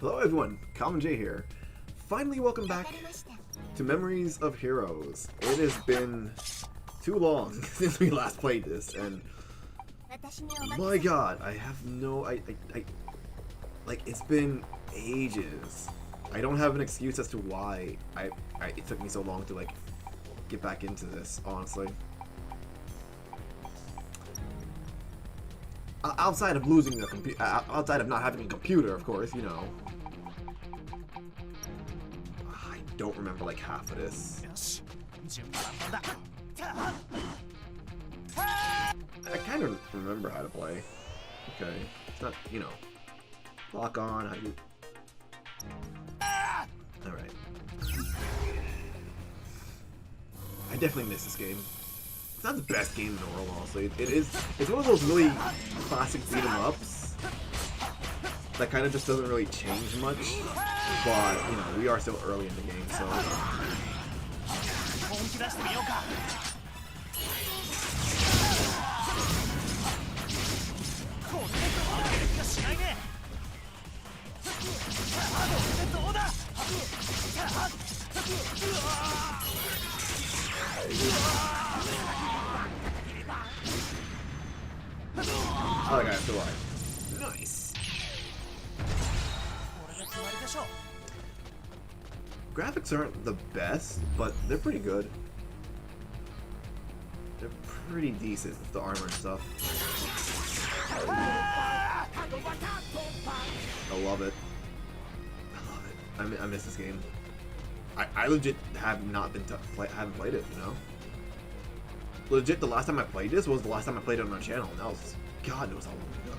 Hello everyone, Kamenjay here. Finally welcome back to Memories of Heroes. It has been too long since we last played this, and my god, I have no, like, it's been ages. I don't have an excuse as to why it took me so long to, like, get back into this, honestly. Outside of losing the computer, outside of not having a computer, of course, you know. I don't remember like half of this. I kind of remember how to play. Okay, it's not, you know, lock on. How do you? All right. I definitely miss this game. It's not the best game in the world, honestly. It's one of those really classic beat 'em ups that kind of just doesn't really change much. But, you know, we are still early in the game, so. Oh, that guy's still alive. Nice. Graphics aren't the best, but they're pretty good. They're pretty decent with the armor and stuff. I love it. I love it. I miss this game. I legit have not been haven't played it, you know. Legit, the last time I played this was the last time I played it on our channel, and that was, God knows how long ago.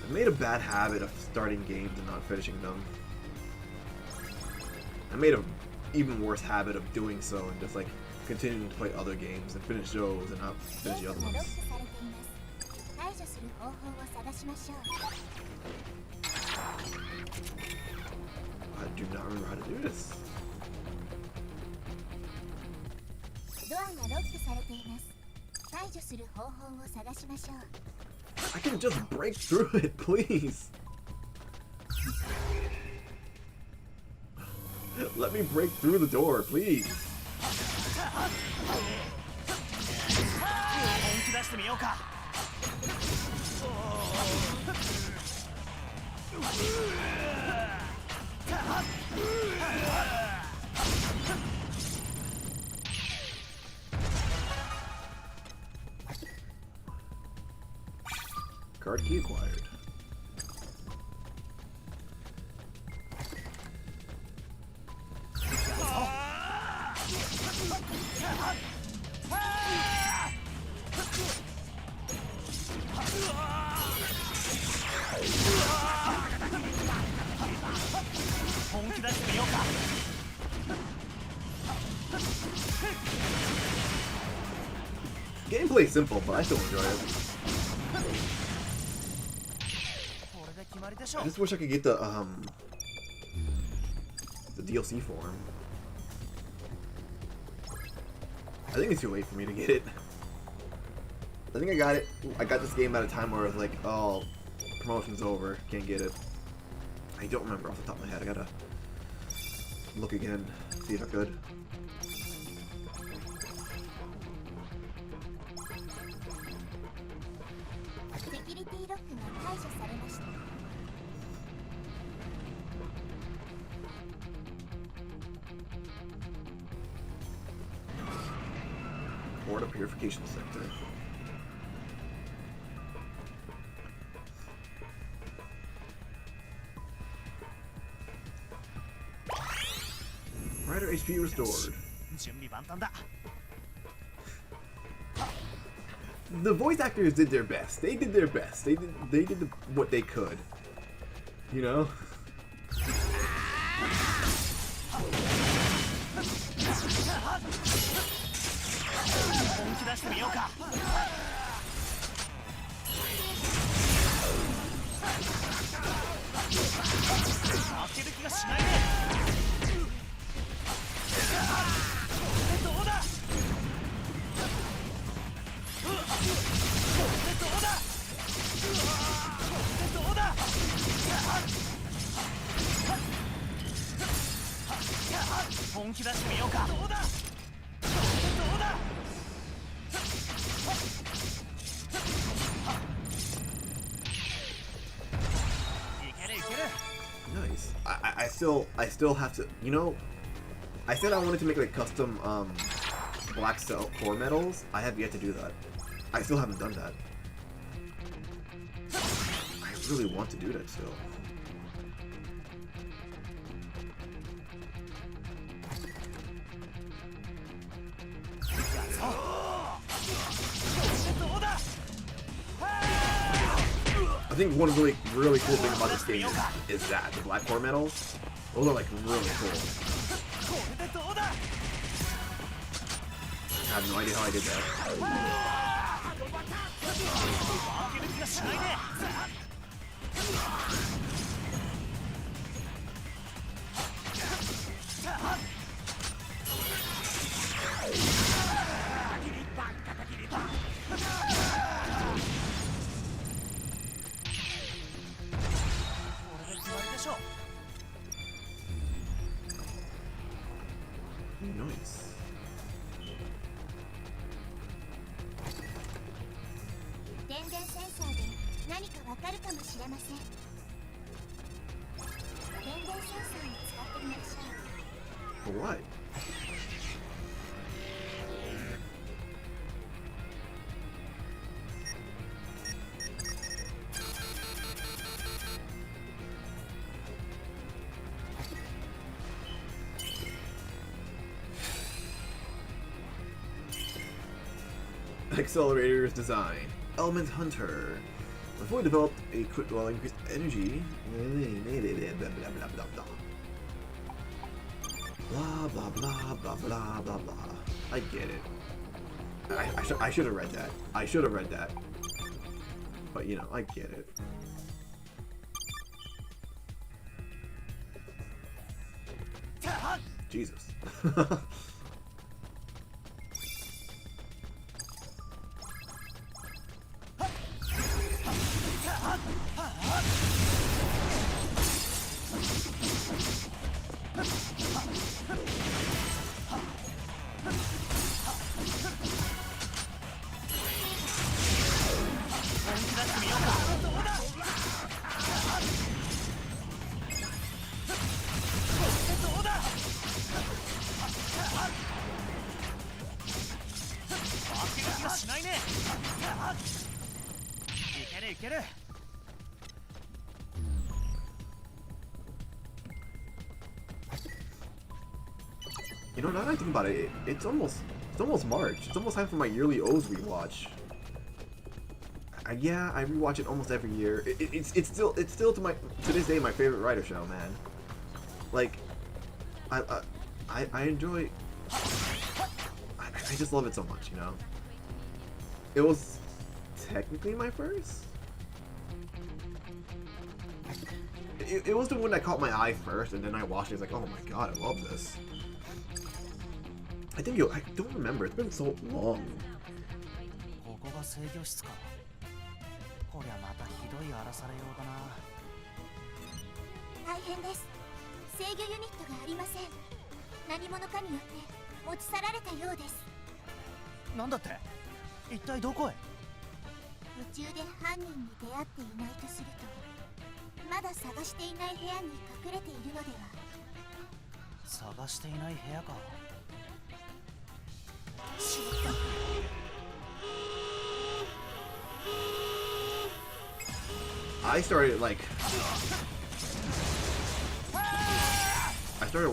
I made a bad habit of starting games and not finishing them. I made an even worse habit of doing so and just like continuing to play other games and finish those and not finish the other ones. I do not remember how to do this. I can just break through it, please. Let me break through the door, please. Card key acquired. Gameplay's simple, but I still enjoy it. I just wish I could get the DLC form. I think it's too late for me to get it. I think I got it. I got this game at a time where it was like, oh, promotion's over, can't get it. I don't remember off the top of my head. I gotta look again, see if I could. Water Purification Center. Rider HP restored. The voice actors did their best. They did their best. They did what they could. You know? Nice. I still have to, you know, I said I wanted to make like custom black cell core medals. I have yet to do that. I still haven't done that. I really want to do that still. I think one really cool thing about this game is that the black core medals, those are like really cool. I have no idea how I did that. Nice. For what? Accelerators design. Element Hunter. When fully developed, a quick while increased energy. Blah blah blah blah blah blah blah. I get it. I should have read that. I should have read that. But you know, I get it. Jesus. You know, now that I think about it, it's almost March. It's almost time for my yearly O's rewatch. Yeah, I rewatch it almost every year. It's still to this day my favorite writer show, man. Like, I enjoy. I just love it so much, you know. It was technically my first. It was the one that caught my eye first, and then I watched it. It's like, oh my god, I love this. I don't remember. It's been so long. I started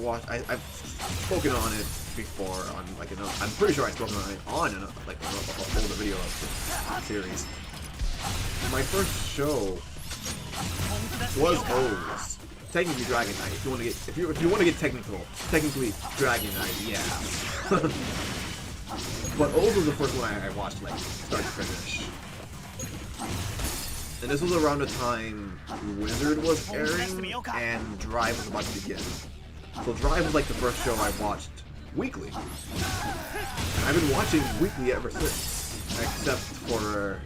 watching. I've spoken on it before on like another. I'm pretty sure I've spoken on it on an older video of the series. My first show was O's. Technically Dragon Knight. If you want to get technically Dragon Knight, yeah. But O's was the first one I watched like start to finish. And this was around the time Wizard was airing and Drive was about to begin. So Drive was like the first show I watched weekly. And I've been watching weekly ever since, except for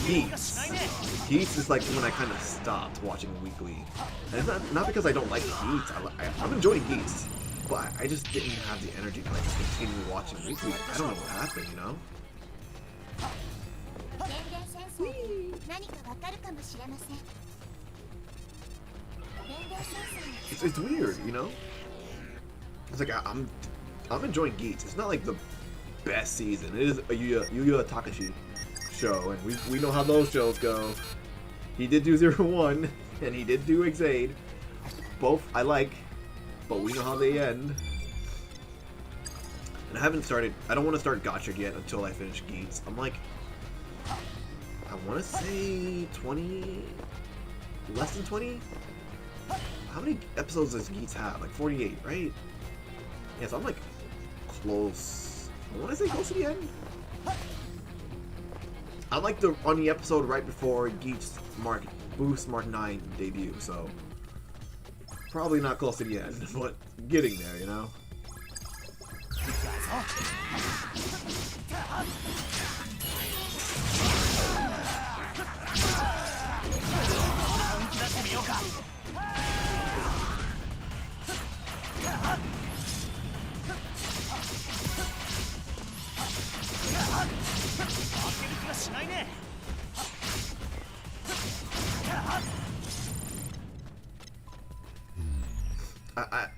Geats. Geats is like when I kind of stopped watching weekly. And it's not because I don't like Geats. I'm enjoying Geats. but I just didn't have the energy to like continue watching weekly. I don't know what happened, you know? It's weird, you know? It's like I'm enjoying Geats. It's not like the best season. It is a Yu Yu Takashi show, and we know how those shows go. He did do 0-1, and he did do Exade. Both I like, but we know how they end. And I haven't started. I don't want to start Gotcha yet until I finish Geats. I'm like, I want to say 20, less than 20. How many episodes does Geats have? Like 48, right? Yeah, so I'm like close. I want to say close to the end. I like on the episode right before Geats Boost Mark 9 debut, so probably not close to the end, but getting there, you know?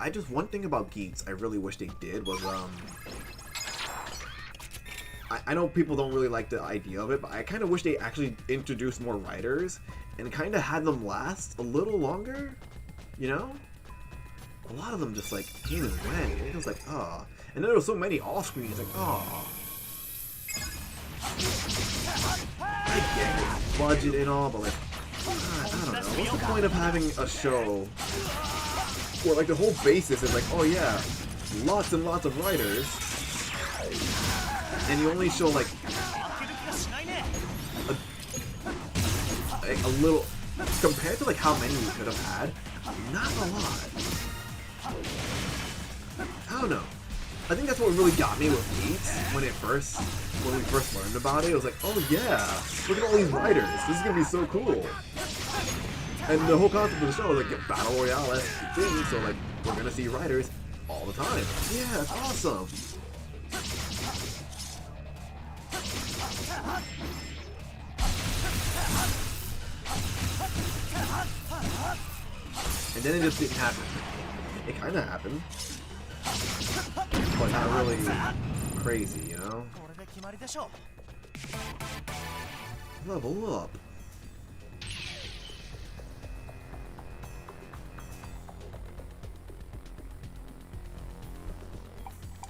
I just, one thing about Geats I really wish they did was, I know people don't really like the idea of it, but I kind of wish they actually introduced more writers and kind of had them last a little longer, you know? A lot of them just, like, came and went, and it was like, oh. And then there was so many off-screen, it's like, oh. I get it, budget and all, but, like, I don't know. What's the point of having a show where, like, the whole basis is like, oh yeah, lots and lots of writers, and you only show, like, a little, compared to, like, how many we could have had, not a lot. I don't know. I think that's what really got me with Geats when we first learned about it. It was like, oh yeah, look at all these writers. This is gonna be so cool. And the whole concept of the show is like a battle royale-esque thing, so like we're gonna see writers all the time. Yeah, it's awesome. And then it just didn't happen. It kind of happened, but not really crazy, you know? Level up.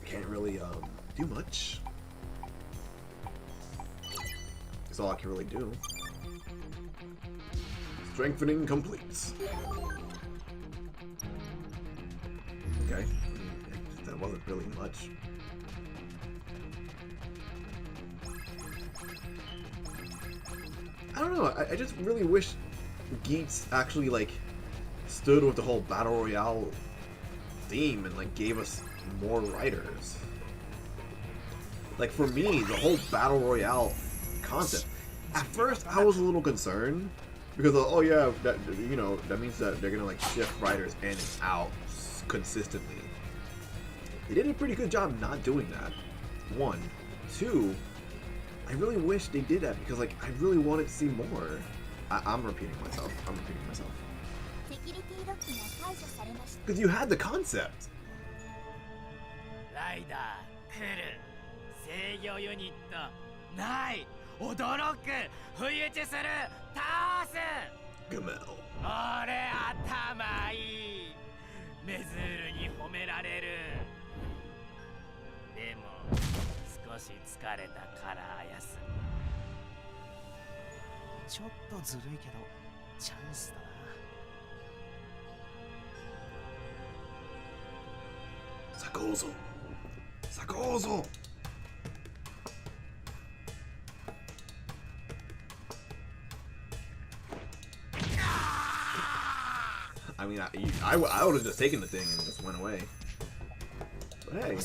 Can't really do much. That's all I can really do. Strengthening complete. Okay, that wasn't really much. I don't know, I just really wish Geats actually, like, stood with the whole Battle Royale theme and, like, gave us more writers. Like, for me, the whole Battle Royale concept, at first I was a little concerned, because, oh yeah, that, you know, that means that they're gonna, like, shift writers in and out consistently. They did a pretty good job not doing that. One. Two, I really wish they did that because, like, I really wanted to see more. I'm repeating myself. Because you had the concept. Kamen. メズールに褒められる。でも少し疲れたから休む。ちょっとずるいけどチャンスだな。咲こうぞ。咲こうぞ。I mean, I would have just taken the thing and just went away. But hey.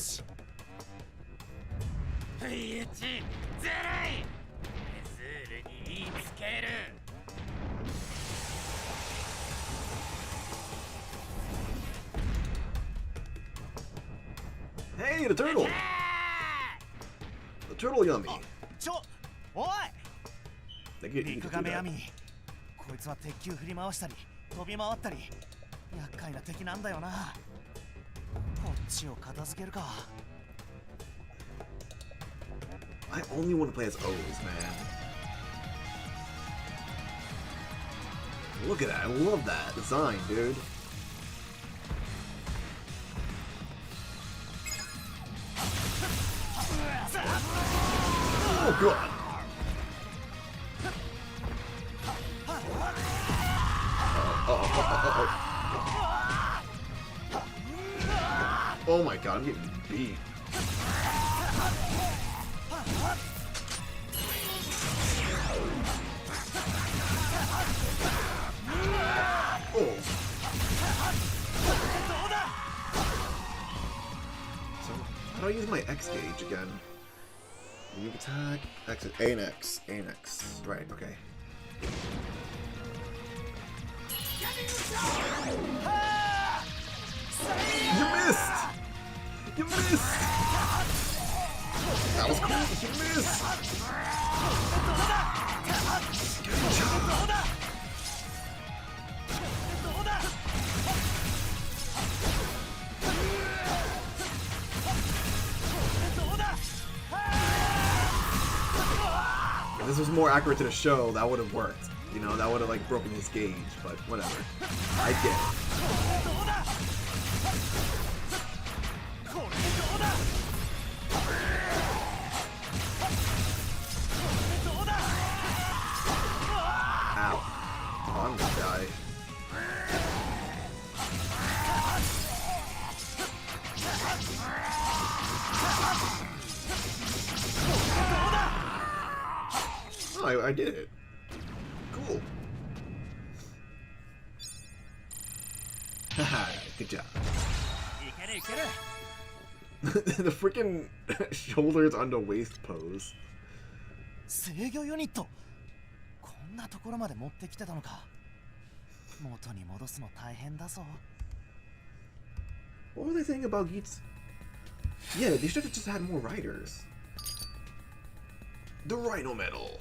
Hey, the turtle! The turtle yummy. おい They get ビ you ッグ to ガ do メヤ that. ミこいつは鉄球振り回したり飛び回ったり厄介な敵なんだよなこっちを片付けるか I only want to play as O's, man. Look at that. I love that design, dude. Oh, God. Oh my God, I'm getting beat. Oh. So, how do I use my X gauge again? Move attack, X, A and X, A and X. Right, okay. You missed! You missed! That was cool, you missed! Good job! If this was more accurate to the show, that would have worked. You know, that would have like broken his gauge, but whatever. I get it. Ow. Oh, I'm gonna die. Oh, I did it. Cool. Haha, good job. いけるいける The freaking shoulders on the waist pose. 制御ユニットこんなところまで持ってきてたのか元に戻すの大変だぞ What was I saying about Geats? Yeah, they should have just had more riders. The Rhino Medal.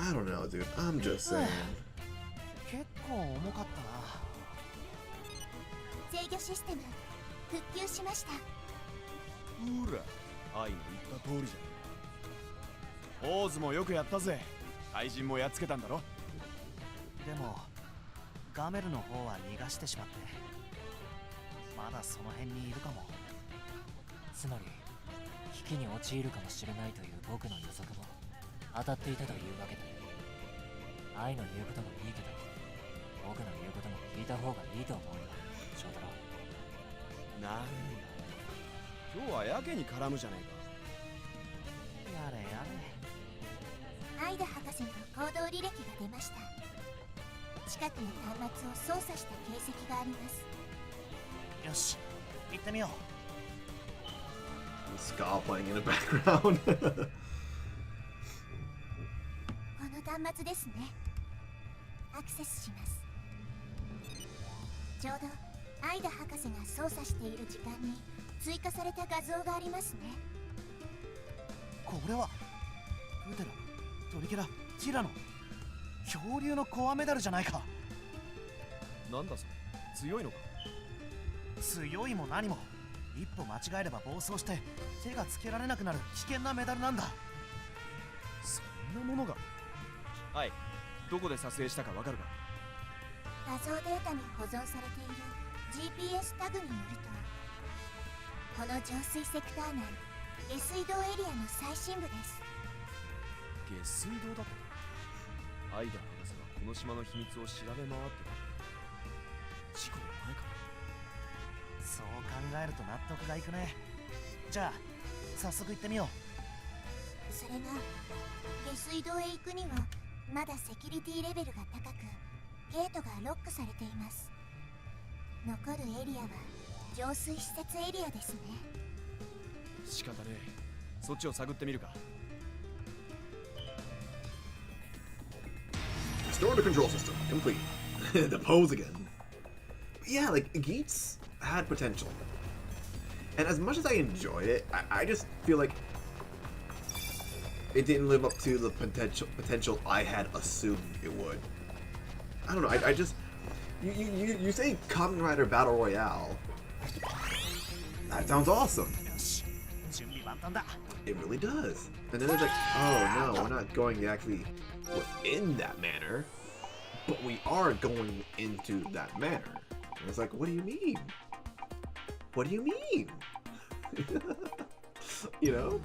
I don't know, dude. I'm just saying. 結構重かったな制御システム復旧しました。ほら、愛の言った通りじゃん。オーズもよくやったぜ。怪人もやっつけたんだろ。でもガメルの方は逃がしてしまってまだその辺にいるかもつまり危機に陥るかもしれないという僕の予測も当たっていたというわけだ。愛の言うこともいいけど僕の言うことも聞いた方がいいと思うよ翔太郎。なんだ今日はやけに絡むじゃねえか。やれやれアイダ博士の行動履歴が出ました。近くの端末を操作した形跡があります。よし行ってみよう Ska playing in the background. この端末ですね。アクセスします。ちょうどアイダ博士が操作している時間に追加された画像がありますね。これはウテラトリケラティラノ恐竜のコアメダルじゃないか。なんだそれ強いのか。強いも何も一歩間違えれば暴走して手がつけられなくなる危険なメダルなんだ。そんなものが。はい、どこで撮影したかわかるか。画像データに保存されている GPS タグによると、この浄水セクター内下水道エリアの最深部です。下水道だと。アイダ博士はこの島の秘密を調べ回ってた。事故の前か。そう考えると納得がいくね。じゃあ早速行ってみよそれが下水道へ行くにはまだセキュリティレベルが高くゲートがロックされています。残るエリアは浄水施設エリアですね。仕方ねえ。そっちを探ってみるか。Restore the control system. Complete. The pose again. But yeah, like, Geats had potential. And as much as I enjoyed it, I just feel like it didn't live up to the potential I had assumed it would. I don't know, I just... You say Kamen Rider Battle Royale. That sounds awesome. It really does. And then it's like, oh no, we're not going actually within that manner, but we are going into that manner. And it's like, what do you mean? What do you mean? You know?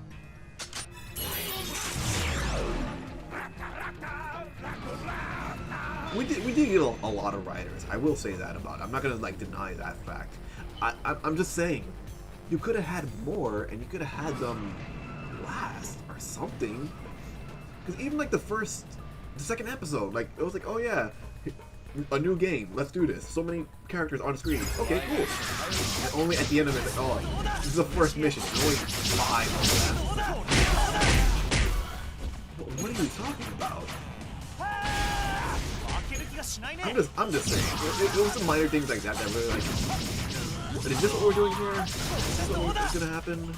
We did get a lot of riders. I will say that about it. I'm not gonna like deny that fact. I'm just saying, you could have had more, and you could have had them last or something. Because even like the second episode, like it was like, oh yeah, a new game. Let's do this. So many characters on screen. Okay, cool. And only at the end of it, like, oh, this is the first mission. There's only 5 of them. What are you talking about? I'm just saying. It was some minor things like that that really like. But is this what we're doing here? Is this what's gonna happen?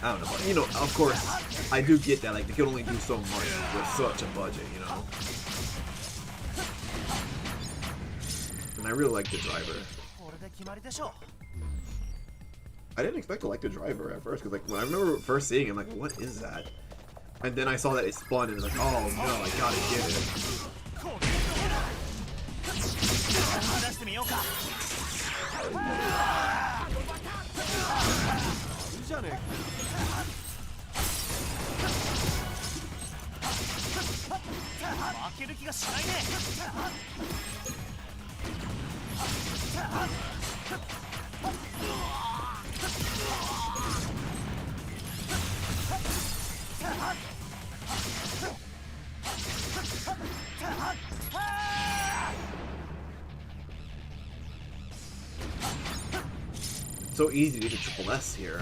I don't know, but you know, of course, I do get that, like, they can only do so much with such a budget, you know? And I really like the driver. I didn't expect to like the driver at first, because, like, when I remember first seeing him, like, what is that? And then I saw that it spun, and it was like, oh no, I gotta get it. So easy to get a triple S here.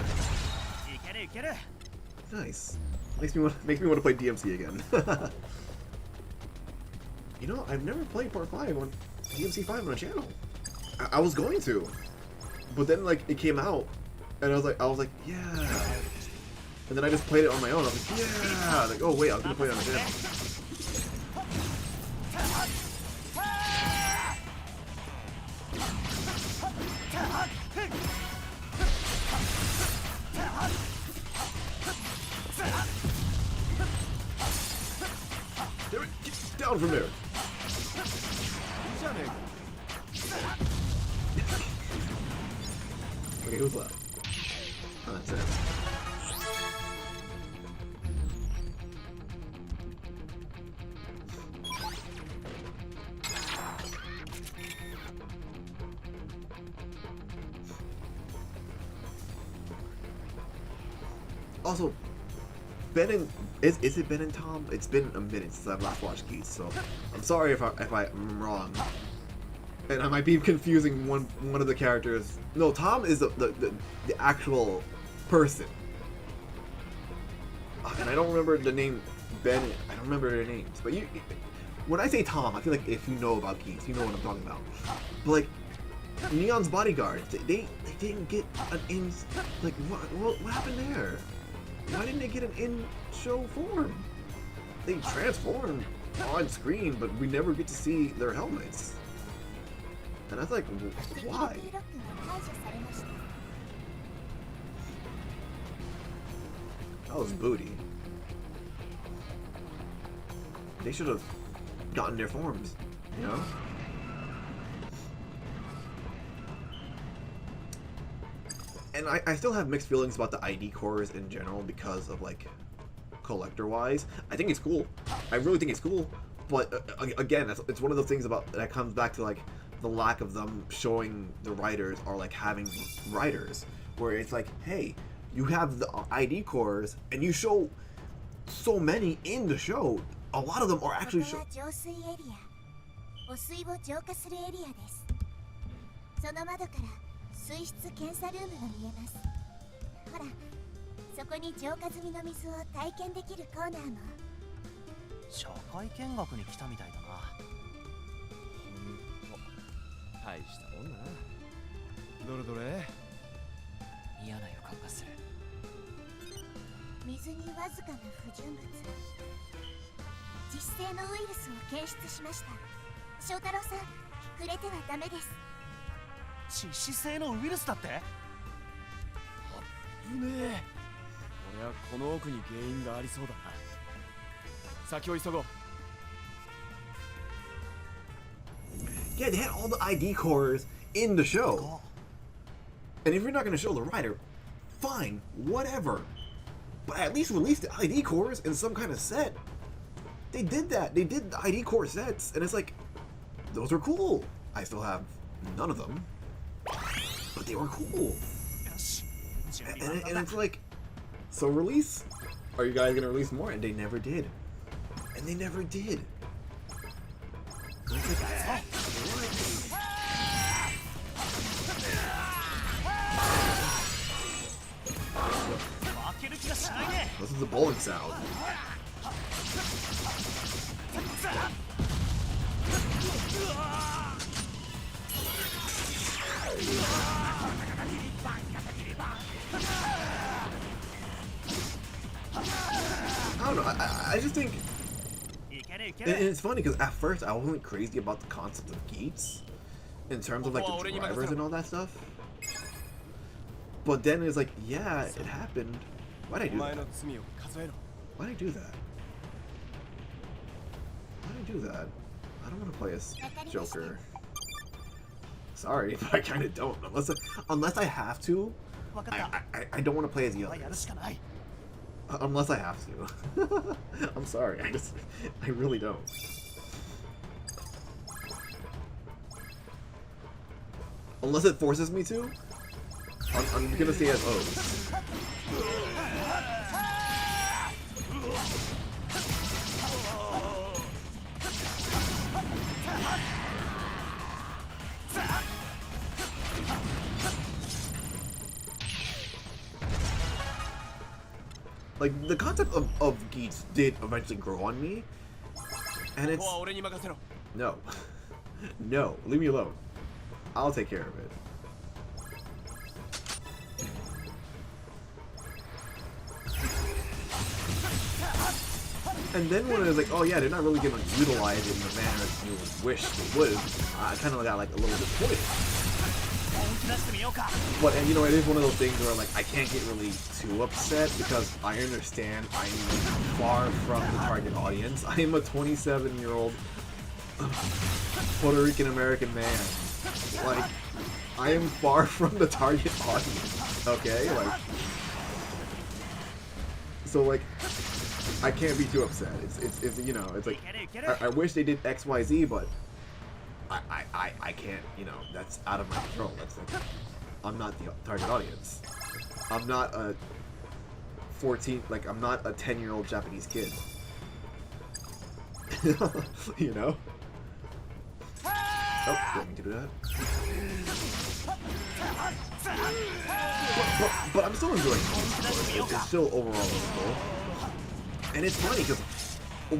Nice. Makes me want to play DMC again. You know, I've never played Part 5 on DMC 5 on a channel. I was going to, but then like it came out, and I was like, yeah. And then I just played it on my own. I was like, yeah. Like, oh wait, I was gonna play it on the channel. Get down from there. Okay, who's left? Oh, that's it. Also, Ben and is it Ben and Tom? It's been a minute since I've last watched Geats, so I'm sorry if I'm wrong. And I might be confusing one of the characters. No, Tom is the actual person. And I don't remember the name Ben. I don't remember their names. But when I say Tom, I feel like if you know about Geats, you know what I'm talking about. But like Neon's bodyguards, they didn't get an in. Like what happened there? Why didn't they get an in-show form? They transformed on screen, but we never get to see their helmets. And I was like, why? That was booty. They should have gotten their forms, you know? And I still have mixed feelings about the ID cores in general because of, like, collector-wise. I think it's cool. I really think it's cool. But, again, it's one of those things about that comes back to, like, the lack of them showing the writers or, like, having writers. Where it's like, hey, you have the ID cores, and you show so many in the show. A lot of them are actually shown. 水質検査ルームが見えます。ほら、そこに浄化済みの水を体験できるコーナーも。社会見学に来たみたいだな。ほんと大したもんだな。どれどれ。嫌な予感がする。水にわずかな不純物、致死性のウイルスを検出しました。翔太郎さん、触れてはダメです。致死性のウイルスだって。危ねえ。俺はこの奥に原因がありそうだな。先を急ごう。 Yeah, they had all the ID cores in the show. And if you're not going to show the writer, fine, whatever. But at least release the ID cores in some kind of set. They did that. They did the ID core sets, and it's like, those are cool. I still have none of them, but they were cool. And it's like, so release. Are you guys going to release more? And they never did. And they never did. And it's like, this is a bowling sound. I don't know. I just think, and it's funny because at first I wasn't crazy about the concept of gates in terms of like the drivers and all that stuff. But then it's like, yeah, it happened. Why'd I do that? Why'd I do that? Why'd I do that? I don't want to play as Joker. Sorry, but I kind of don't. Unless I have to, I don't want to play as the others. Unless I have to. I'm sorry, I really don't. Unless it forces me to, I'm gonna stay as O's. Like, the concept of Geats did eventually grow on me, and it's... No. No, leave me alone. I'll take care of it. And then when it was like, oh yeah, they're not really going to utilize it in the manner that you would wish they would, I kind of got like a little disappointed. But, and you know, it is one of those things where like I can't get really too upset because I understand I'm far from the target audience. I am a 27-year-old Puerto Rican American man. Like, I am far from the target audience. Okay, like, so like, I can't be too upset. It's you know, it's like I wish they did X, Y, Z, but I can't, you know, that's out of my control. That's like, I'm not the target audience. I'm not a 14, like, I'm not a 10-year-old Japanese kid. You know? Oh, didn't mean to do that. But I'm still enjoying it. It's still overall cool. And it's funny because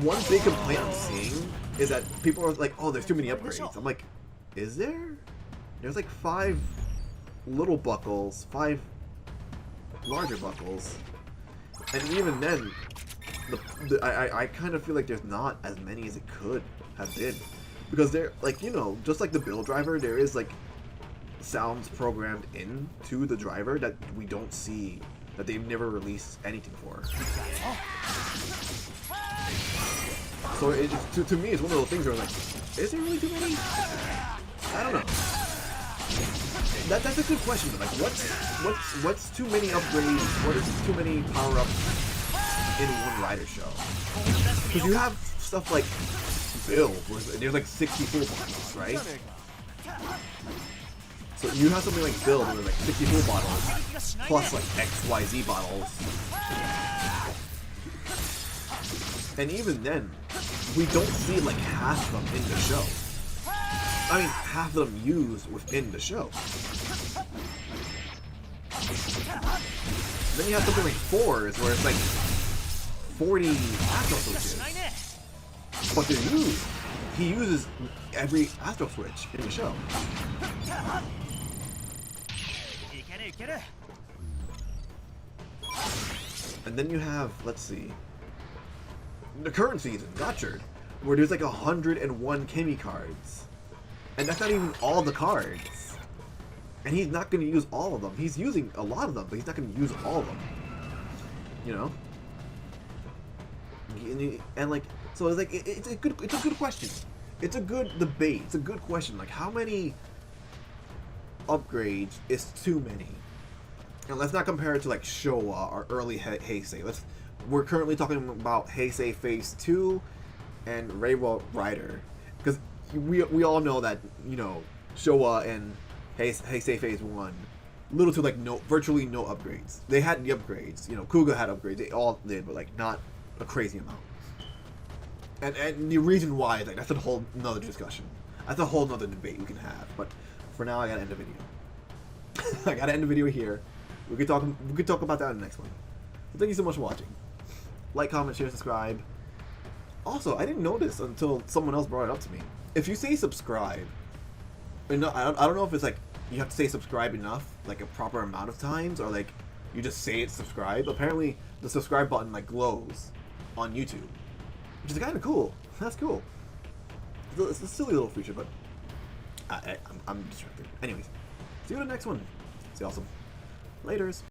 one big complaint I'm seeing is that people are like, oh, there's too many upgrades. I'm like, is there? There's like 5 little buckles, 5 larger buckles. And even then, I kind of feel like there's not as many as it could have been. Because they're, like, you know, just like the build driver, there is like sounds programmed into the driver that we don't see, that they've never released anything for. So it, to me, it's one of those things where I'm like, is there really too many? I don't know. That's a good question. Like, what's too many upgrades? What is too many power-ups in one rider show? Because you have stuff like Build, where there's like 60 full bottles, right? So you have something like Build, where there's like 60 full bottles, plus like XYZ bottles. And even then, we don't see like half of them in the show. I mean, half of them used within the show. Then you have something like 4s, where it's like 40 actual switches. but they're used. He uses every Astro Switch in the show. いけるいける And then you have, let's see, the current season, Gotchard, where there's like 101 Kemi cards. And that's not even all the cards. And he's not going to use all of them. He's using a lot of them, but he's not going to use all of them. You know? And like, so it's like, it's a good question. It's a good debate. It's a good question. Like, how many upgrades is too many? And let's not compare it to like Showa or early Heisei. We're currently talking about Heisei Phase 2 and Reiwa Rider, because we all know that, you know, Showa and Heisei Phase 1, little to like virtually no upgrades. They had the upgrades, you know, Kuga had upgrades, they all did, but like not a crazy amount. And the reason why is like that's a whole nother discussion. That's a whole nother debate we can have. But for now, I gotta end the video. I gotta end the video here. We could talk about that in the next one. So thank you so much for watching. Like, comment, share, subscribe. Also, I didn't know this until someone else brought it up to me. If you say subscribe, I don't know if it's like you have to say subscribe enough, like a proper amount of times, or like you just say it's subscribe. Apparently, the subscribe button like glows on YouTube, which is kind of cool. That's cool. It's a silly little feature, but I'm distracted. Anyways, see you in the next one. See you awesome. Laters.